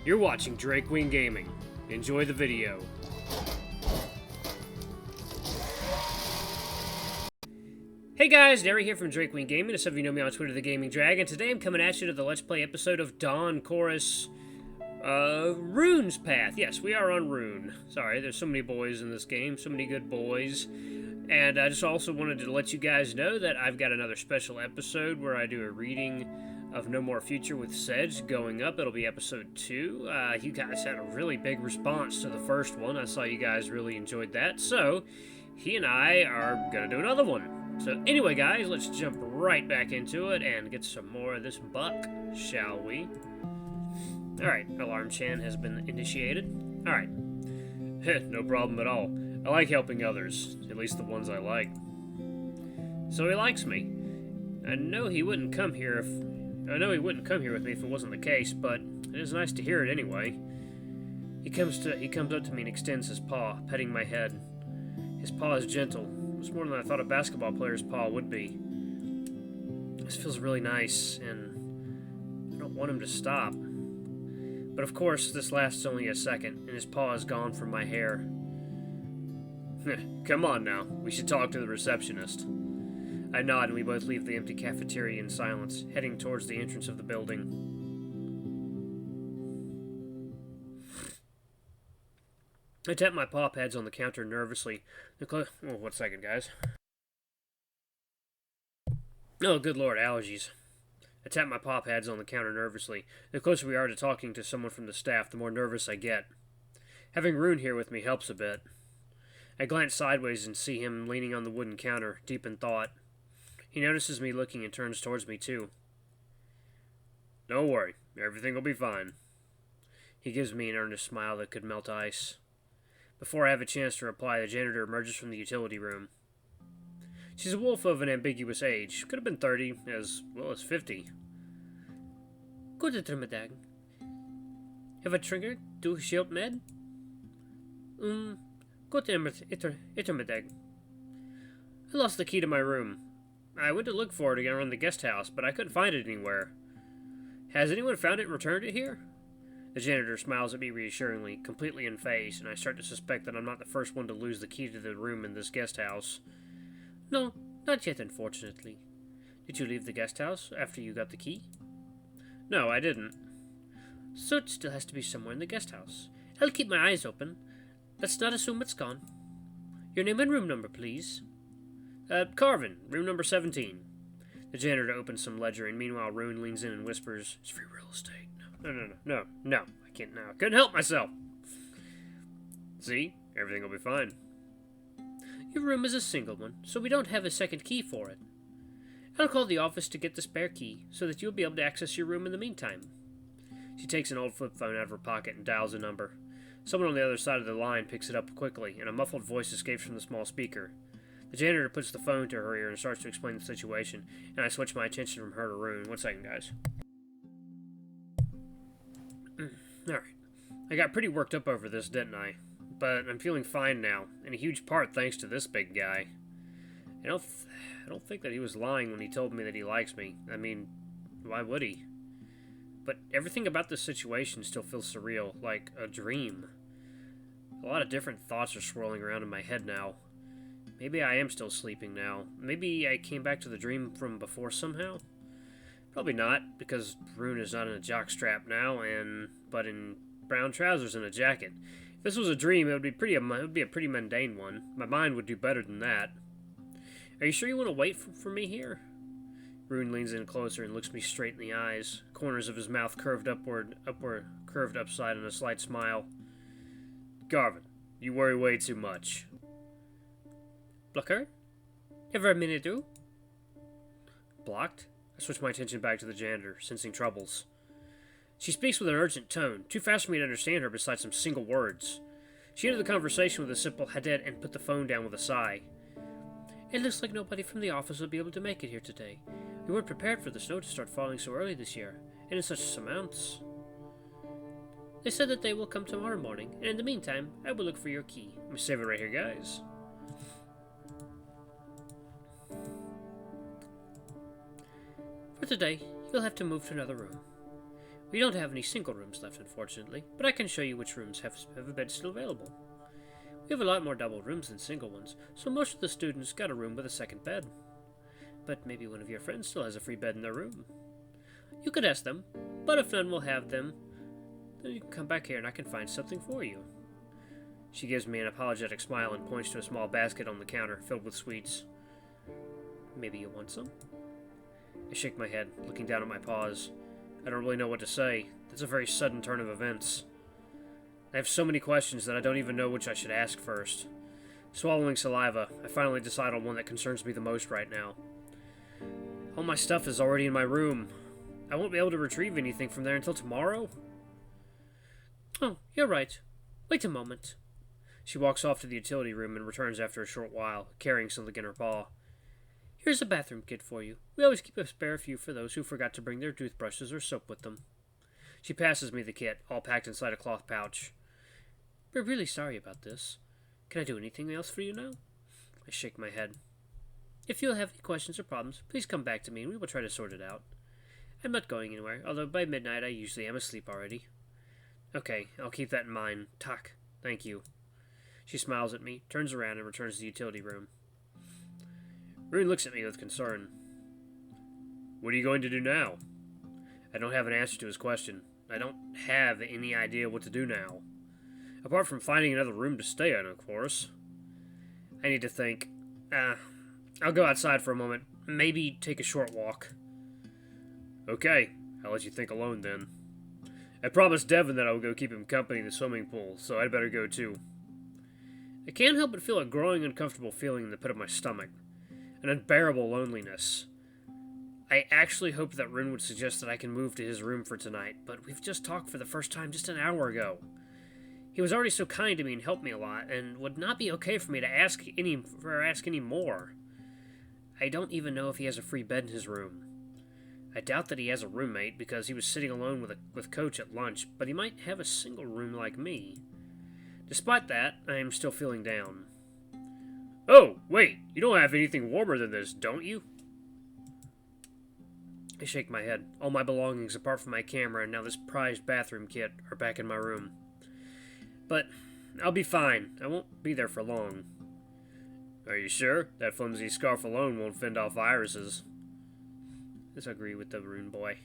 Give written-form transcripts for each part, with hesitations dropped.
You're watching Drake Wing Gaming. Enjoy the video. Hey guys, Derry here from Drake Wing Gaming. As some of you know me on Twitter, The Gaming Dragon. Today I'm coming at you to the Let's Play episode of Dawn Chorus, Rune's Path. Yes, we are on Rune. Sorry, there's so many boys in this game, so many good boys. And I just also wanted to let you guys know that I've got another special episode where I do a reading of No More Future with Sedge going up. It'll be episode 2. You guys had a really big response to the first one. I saw you guys really enjoyed that. So, he and I are going to do another one. So anyway, guys, let's jump right back into it and get some more of this buck, shall we? Alright, alarm chant has been initiated. Alright. No problem at all. I like helping others, at least the ones I like. So he likes me. I know he wouldn't come here with me if it wasn't the case, but it is nice to hear it anyway. He comes up to me and extends his paw, petting my head. His paw is gentle. It's more than I thought a basketball player's paw would be. This feels really nice, and I don't want him to stop. But of course, this lasts only a second, and his paw is gone from my hair. Come on now, we should talk to the receptionist. I nod and we both leave the empty cafeteria in silence, heading towards the entrance of the building. I tap my paw pads on the counter nervously. Oh, 1 second, guys. Oh, good lord, allergies. I tap my paw pads on the counter nervously. The closer we are to talking to someone from the staff, the more nervous I get. Having Rune here with me helps a bit. I glance sideways and see him leaning on the wooden counter, deep in thought. He notices me looking and turns towards me, too. Don't worry, everything will be fine. He gives me an earnest smile that could melt ice. Before I have a chance to reply, the janitor emerges from the utility room. She's a wolf of an ambiguous age. Could have been 30, as well as 50. Good ettermiddag. Have a trigger? Du shield med? Good ettermiddag. I lost the key to my room. I went to look for it around the guest house, but I couldn't find it anywhere. Has anyone found it and returned it here? The janitor smiles at me reassuringly, completely unfazed, and I start to suspect that I'm not the first one to lose the key to the room in this guest house. No, not yet, unfortunately. Did you leave the guest house after you got the key? No, I didn't. So it still has to be somewhere in the guest house. I'll keep my eyes open. Let's not assume it's gone. Your name and room number, please. Carvin, room number 17. The janitor opens some ledger, and meanwhile Rune leans in and whispers, "It's free real estate." No, I can't now. I couldn't help myself. See? Everything will be fine. Your room is a single one, so we don't have a second key for it. I'll call the office to get the spare key, so that you'll be able to access your room in the meantime. She takes an old flip phone out of her pocket and dials a number. Someone on the other side of the line picks it up quickly, and a muffled voice escapes from the small speaker. The janitor puts the phone to her ear and starts to explain the situation, and I switch my attention from her to Rune. 1 second, guys. Alright. I got pretty worked up over this, didn't I? But I'm feeling fine now, in a huge part thanks to this big guy. I don't think that he was lying when he told me that he likes me. I mean, why would he? But everything about this situation still feels surreal, like a dream. A lot of different thoughts are swirling around in my head now. Maybe I am still sleeping now. Maybe I came back to the dream from before somehow? Probably not, because Rune is not in a jockstrap now, but in brown trousers and a jacket. If this was a dream, it would be a pretty mundane one. My mind would do better than that. Are you sure you want to wait for me here? Rune leans in closer and looks me straight in the eyes, corners of his mouth curved curved upside in a slight smile. Garvin, you worry way too much. Blocker? Ever a minute do? Blocked? I switch my attention back to the janitor, sensing troubles. She speaks with an urgent tone, too fast for me to understand her besides some single words. She ended the conversation with a simple hadet and put the phone down with a sigh. It looks like nobody from the office will be able to make it here today. We weren't prepared for the snow to start falling so early this year, and in such amounts. They said that they will come tomorrow morning, and in the meantime, I will look for your key. Let me save it right here, guys. For today, you'll have to move to another room. We don't have any single rooms left, unfortunately, but I can show you which rooms have a bed still available. We have a lot more double rooms than single ones, so most of the students got a room with a second bed. But maybe one of your friends still has a free bed in their room. You could ask them, but if none will have them, then you can come back here and I can find something for you. She gives me an apologetic smile and points to a small basket on the counter filled with sweets. Maybe you want some? I shake my head, looking down at my paws. I don't really know what to say. That's a very sudden turn of events. I have so many questions that I don't even know which I should ask first. Swallowing saliva, I finally decide on one that concerns me the most right now. All my stuff is already in my room. I won't be able to retrieve anything from there until tomorrow? Oh, you're right. Wait a moment. She walks off to the utility room and returns after a short while, carrying something in her paw. Here's a bathroom kit for you. We always keep a spare few for those who forgot to bring their toothbrushes or soap with them. She passes me the kit, all packed inside a cloth pouch. We're really sorry about this. Can I do anything else for you now? I shake my head. If you'll have any questions or problems, please come back to me and we will try to sort it out. I'm not going anywhere, although by midnight I usually am asleep already. Okay, I'll keep that in mind. Tak, thank you. She smiles at me, turns around, and returns to the utility room. Rune looks at me with concern. What are you going to do now? I don't have an answer to his question. I don't have any idea what to do now. Apart from finding another room to stay in, of course. I need to think. I'll go outside for a moment. Maybe take a short walk. Okay, I'll let you think alone then. I promised Devin that I would go keep him company in the swimming pool, so I'd better go too. I can't help but feel a growing uncomfortable feeling in the pit of my stomach. An unbearable loneliness. I actually hoped that Rune would suggest that I can move to his room for tonight, but we've just talked for the first time just an hour ago. He was already so kind to me and helped me a lot, and would not be okay for me to ask any more. I don't even know if he has a free bed in his room. I doubt that he has a roommate, because he was sitting alone with Coach at lunch, but he might have a single room like me. Despite that, I am still feeling down. Oh, wait, you don't have anything warmer than this, don't you? I shake my head. All my belongings, apart from my camera and now this prized bathroom kit, are back in my room. But I'll be fine. I won't be there for long. Are you sure? That flimsy scarf alone won't fend off viruses. Let's agree with the Rune boy.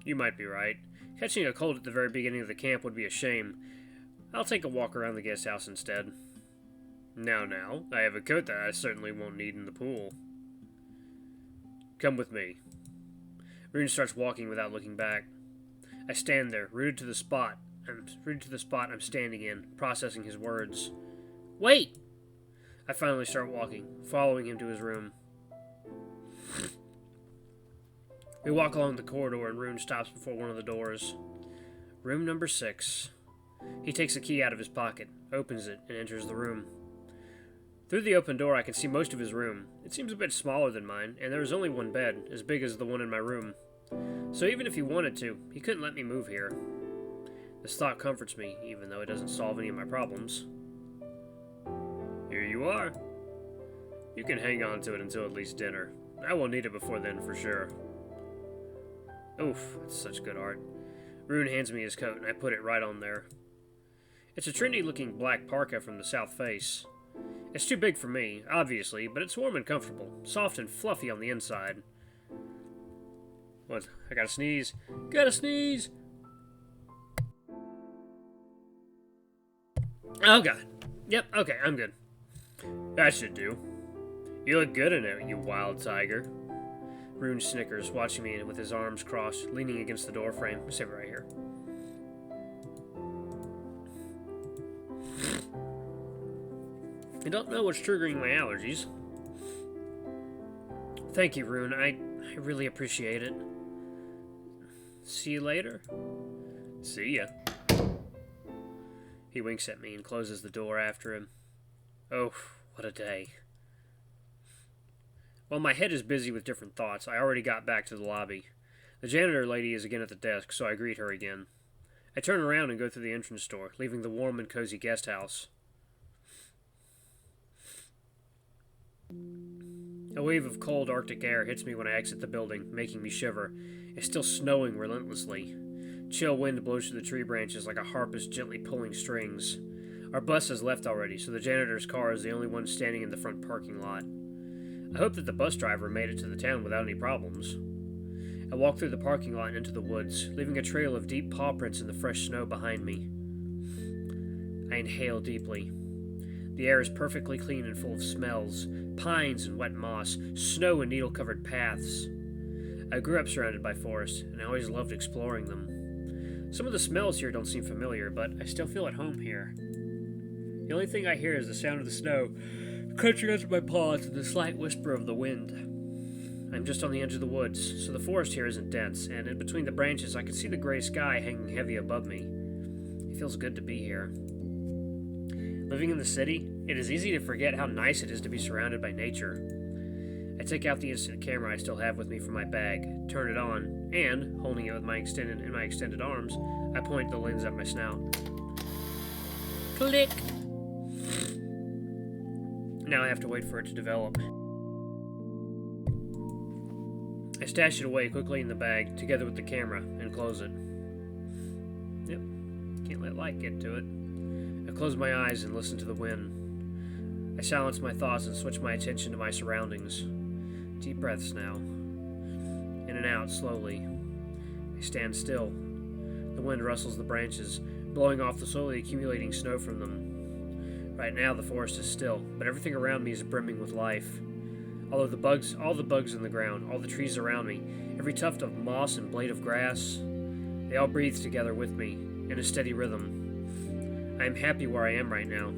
You might be right. Catching a cold at the very beginning of the camp would be a shame. I'll take a walk around the guest house instead. Now, I have a coat that I certainly won't need in the pool. Come with me. Rune starts walking without looking back. I stand there, rooted to the spot I'm standing in, processing his words. Wait! I finally start walking, following him to his room. We walk along the corridor and Rune stops before one of the doors. Room number 6. He takes a key out of his pocket, opens it, and enters the room. Through the open door I can see most of his room. It seems a bit smaller than mine, and there is only one bed, as big as the one in my room. So even if he wanted to, he couldn't let me move here. This thought comforts me, even though it doesn't solve any of my problems. Here you are. You can hang on to it until at least dinner. I won't need it before then for sure. Oof, that's such good art. Rune hands me his coat, and I put it right on there. It's a trendy-looking black parka from the south face. It's too big for me, obviously, but it's warm and comfortable, soft and fluffy on the inside. What? I gotta sneeze. Gotta sneeze! Oh god. Yep, okay, I'm good. That should do. You look good in it, you wild tiger. Rune snickers, watching me with his arms crossed, leaning against the doorframe. Save it right here. I don't know what's triggering my allergies. Thank you, Rune. I really appreciate it. See you later. See ya. He winks at me and closes the door after him. Oh, what a day. While my head is busy with different thoughts, I already got back to the lobby. The janitor lady is again at the desk, so I greet her again. I turn around and go through the entrance door, leaving the warm and cozy guest house. A wave of cold Arctic air hits me when I exit the building, making me shiver. It's still snowing relentlessly. Chill wind blows through the tree branches like a harpist gently pulling strings. Our bus has left already, so the janitor's car is the only one standing in the front parking lot. I hope that the bus driver made it to the town without any problems. I walk through the parking lot and into the woods, leaving a trail of deep paw prints in the fresh snow behind me. I inhale deeply. The air is perfectly clean and full of smells, pines and wet moss, snow and needle-covered paths. I grew up surrounded by forests, and I always loved exploring them. Some of the smells here don't seem familiar, but I still feel at home here. The only thing I hear is the sound of the snow crunching under my paws and the slight whisper of the wind. I'm just on the edge of the woods, so the forest here isn't dense, and in between the branches I can see the gray sky hanging heavy above me. It feels good to be here. Living in the city, it is easy to forget how nice it is to be surrounded by nature. I take out the instant camera I still have with me from my bag, turn it on, and, holding it with my extended arms, I point the lens at my snout. Click! Now I have to wait for it to develop. I stash it away quickly in the bag, together with the camera, and close it. Yep, can't let light get to it. I close my eyes and listen to the wind. I silence my thoughts and switch my attention to my surroundings. Deep breaths now. In and out, slowly. I stand still. The wind rustles the branches, blowing off the slowly accumulating snow from them. Right now the forest is still, but everything around me is brimming with life. All the bugs in the ground, all the trees around me, every tuft of moss and blade of grass, they all breathe together with me, in a steady rhythm. I am happy where I am right now.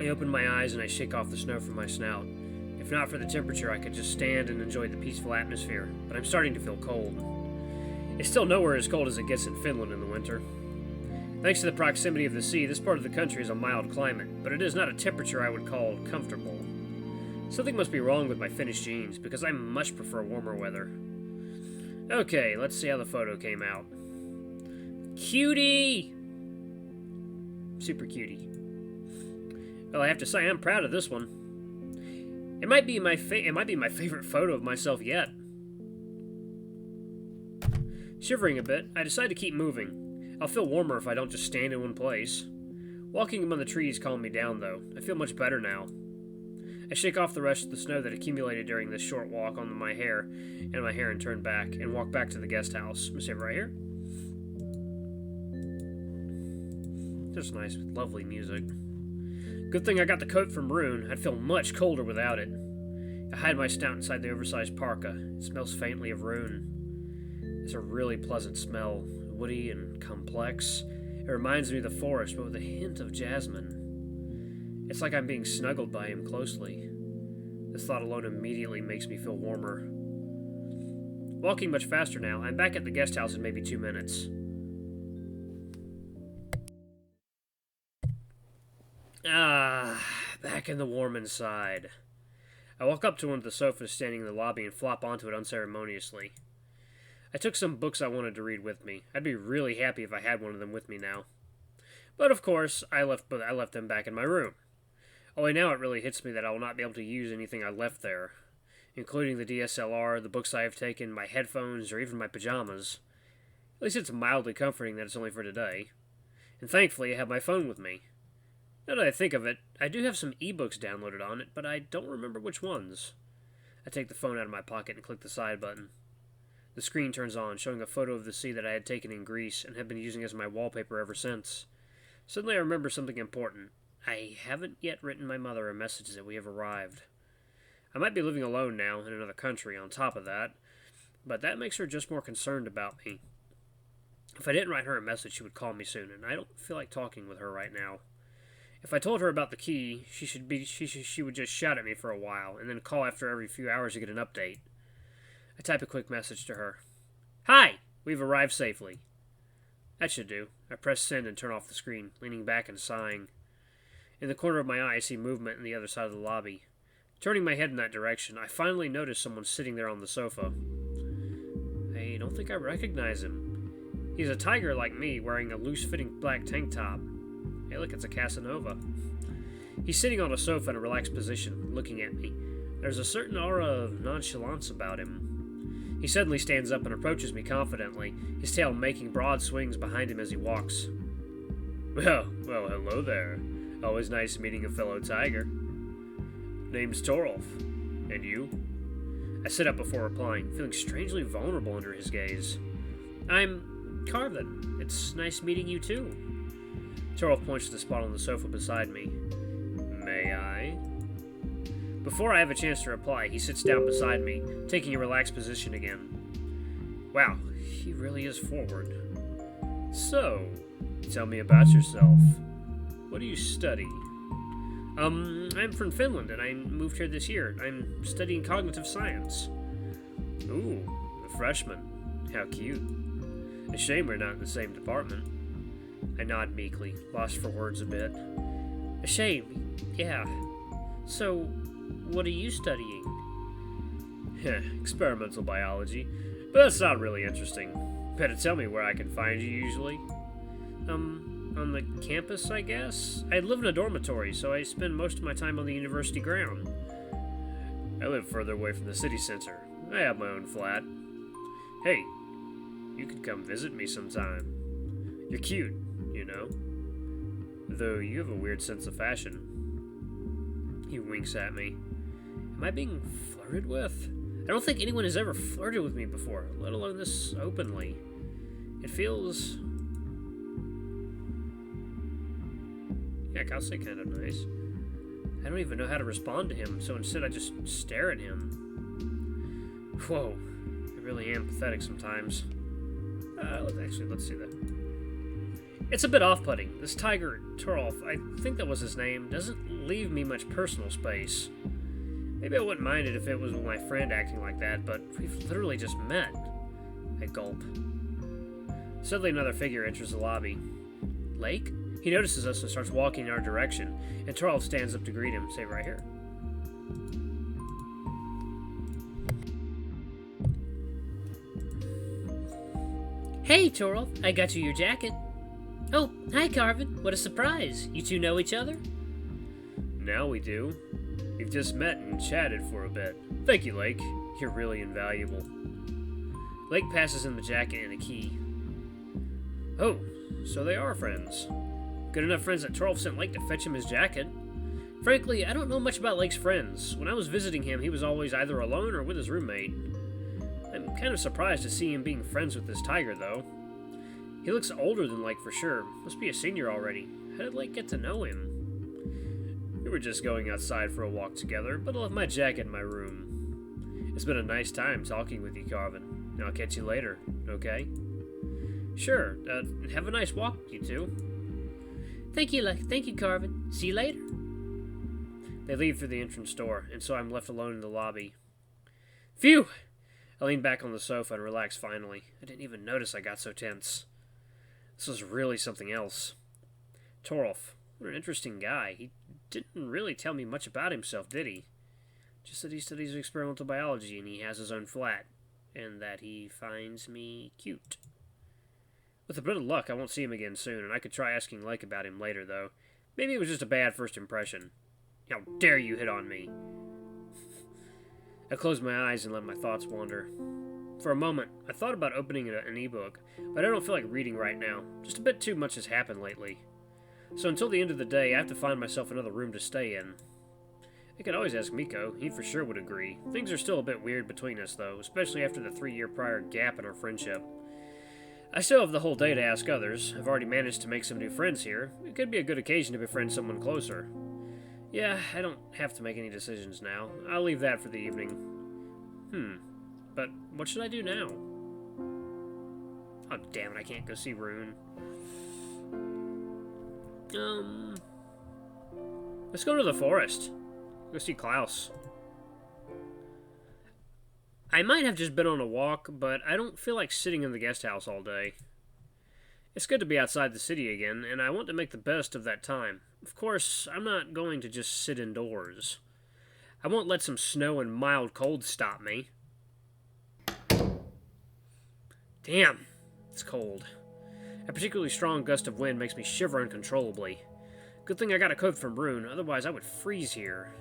I open my eyes and I shake off the snow from my snout. If not for the temperature, I could just stand and enjoy the peaceful atmosphere, but I'm starting to feel cold. It's still nowhere as cold as it gets in Finland in the winter. Thanks to the proximity of the sea, this part of the country is a mild climate, but it is not a temperature I would call comfortable. Something must be wrong with my Finnish genes, because I much prefer warmer weather. Okay, let's see how the photo came out. Cutie! Super cutie. Well, I have to say, I'm proud of this one. It might be my favorite photo of myself yet. Shivering a bit, I decide to keep moving. I'll feel warmer if I don't just stand in one place. Walking among the trees calmed me down, though. I feel much better now. I shake off the rest of the snow that accumulated during this short walk on my hair and turn back, and walk back to the guest house. I'm gonna save right here. Just nice, lovely music. Good thing I got the coat from Rune. I'd feel much colder without it. I hide my snout inside the oversized parka. It smells faintly of Rune. It's a really pleasant smell, woody and complex. It reminds me of the forest, but with a hint of jasmine. It's like I'm being snuggled by him closely. This thought alone immediately makes me feel warmer. Walking much faster now, I'm back at the guest house in maybe 2 minutes. Back in the warm inside. I walk up to one of the sofas standing in the lobby and flop onto it unceremoniously. I took some books I wanted to read with me. I'd be really happy if I had one of them with me now. But of course, I left them back in my room. Only now it really hits me that I will not be able to use anything I left there, including the DSLR, the books I have taken, my headphones, or even my pajamas. At least it's mildly comforting that it's only for today. And thankfully, I have my phone with me. Now that I think of it, I do have some ebooks downloaded on it, but I don't remember which ones. I take the phone out of my pocket and click the side button. The screen turns on, showing a photo of the sea that I had taken in Greece and have been using as my wallpaper ever since. Suddenly I remember something important. I haven't yet written my mother a message that we have arrived. I might be living alone now in another country on top of that, but that makes her just more concerned about me. If I didn't write her a message, she would call me soon, and I don't feel like talking with her right now. If I told her about the key, she would just shout at me for a while, and then call after every few hours to get an update. I type a quick message to her. Hi! We've arrived safely. That should do. I press send and turn off the screen, leaning back and sighing. In the corner of my eye, I see movement on the other side of the lobby. Turning my head in that direction, I finally notice someone sitting there on the sofa. I don't think I recognize him. He's a tiger like me, wearing a loose-fitting black tank top. Hey, look, it's a Casanova. He's sitting on a sofa in a relaxed position, looking at me. There's a certain aura of nonchalance about him. He suddenly stands up and approaches me confidently, his tail making broad swings behind him as he walks. Well, hello there. Always nice meeting a fellow tiger. Name's Torolf. And you? I sit up before replying, feeling strangely vulnerable under his gaze. I'm Carvin. It's nice meeting you too. Torolf points to the spot on the sofa beside me. May I? Before I have a chance to reply, he sits down beside me, taking a relaxed position again. Wow, he really is forward. So, tell me about yourself. What do you study? I'm from Finland, and I moved here this year. I'm studying cognitive science. Ooh, a freshman. How cute. A shame we're not in the same department. I nod meekly, lost for words a bit. A shame, yeah. So, what are you studying? Experimental biology. But that's not really interesting. Better tell me where I can find you usually. On the campus, I guess? I live in a dormitory, so I spend most of my time on the university ground. I live further away from the city center. I have my own flat. Hey, you could come visit me sometime. You're cute, you know? Though you have a weird sense of fashion. He winks at me. Am I being flirted with? I don't think anyone has ever flirted with me before, let alone this openly. It feels... heck, I'll say kind of nice. I don't even know how to respond to him, so instead I just stare at him. Whoa, I really am pathetic sometimes. Let's see that. It's a bit off-putting. This tiger, Torolf, I think that was his name, doesn't leave me much personal space. Maybe I wouldn't mind it if it was with my friend acting like that, but we've literally just met. I gulp. Suddenly another figure enters the lobby. Lake? He notices us and starts walking in our direction, and Torolf stands up to greet him, say right here. Hey, Torolf, I got you your jacket. Oh, hi, Carvin. What a surprise. You two know each other? Now we do. We've just met and chatted for a bit. Thank you, Lake. You're really invaluable. Lake passes him the jacket and a key. Oh, so they are friends. Good enough friends that Torolf sent Lake to fetch him his jacket. Frankly, I don't know much about Lake's friends. When I was visiting him, he was always either alone or with his roommate. I'm kind of surprised to see him being friends with this tiger, though. He looks older than Lake for sure. Must be a senior already. How did Lake get to know him? We were just going outside for a walk together, but I left my jacket in my room. It's been a nice time talking with you, Carvin. I'll catch you later, okay? Sure. Have a nice walk, you two. Thank you, Carvin. See you later. They leave through the entrance door, and so I'm left alone in the lobby. Phew! I lean back on the sofa and relax finally. I didn't even notice I got so tense. This was really something else. Torolf, what an interesting guy. He didn't really tell me much about himself, did he? Just that he studies experimental biology and he has his own flat, and that he finds me cute. With a bit of luck, I won't see him again soon, and I could try asking Lake about him later, though. Maybe it was just a bad first impression. How dare you hit on me? I closed my eyes and let my thoughts wander. For a moment, I thought about opening an ebook, but I don't feel like reading right now. Just a bit too much has happened lately. So until the end of the day, I have to find myself another room to stay in. I could always ask Miko. He for sure would agree. Things are still a bit weird between us, though, especially after the 3-year prior gap in our friendship. I still have the whole day to ask others. I've already managed to make some new friends here. It could be a good occasion to befriend someone closer. Yeah, I don't have to make any decisions now. I'll leave that for the evening. But what should I do now? Oh, damn it, I can't go see Rune. Let's go to the forest. Go see Klaus. I might have just been on a walk, but I don't feel like sitting in the guest house all day. It's good to be outside the city again, and I want to make the best of that time. Of course, I'm not going to just sit indoors. I won't let some snow and mild cold stop me. Damn, it's cold. A particularly strong gust of wind makes me shiver uncontrollably. Good thing I got a code from Rune, otherwise I would freeze here.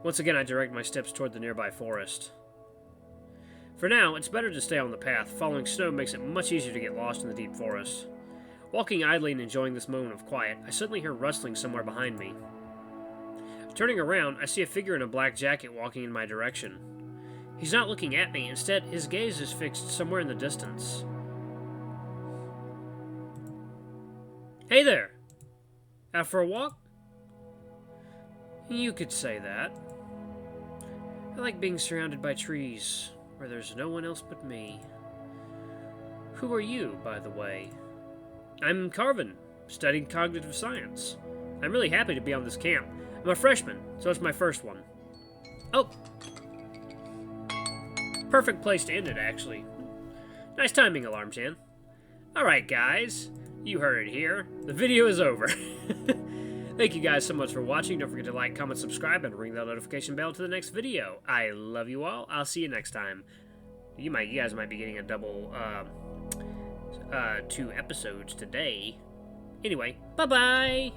Once again, I direct my steps toward the nearby forest. For now, it's better to stay on the path. Following snow makes it much easier to get lost in the deep forest. Walking idly and enjoying this moment of quiet, I suddenly hear rustling somewhere behind me. Turning around, I see a figure in a black jacket walking in my direction. He's not looking at me. Instead, his gaze is fixed somewhere in the distance. Hey there! Out for a walk? You could say that. I like being surrounded by trees, where there's no one else but me. Who are you, by the way? I'm Carvin, studying cognitive science. I'm really happy to be on this camp. I'm a freshman, so it's my first one. Oh! Perfect place to end it, actually. Nice timing, Alarm Chan. Alright, guys. You heard it here. The video is over. Thank you guys so much for watching. Don't forget to like, comment, subscribe, and ring that notification bell to the next video. I love you all. I'll see you next time. You guys might be getting a double, 2 episodes today. Anyway, bye-bye!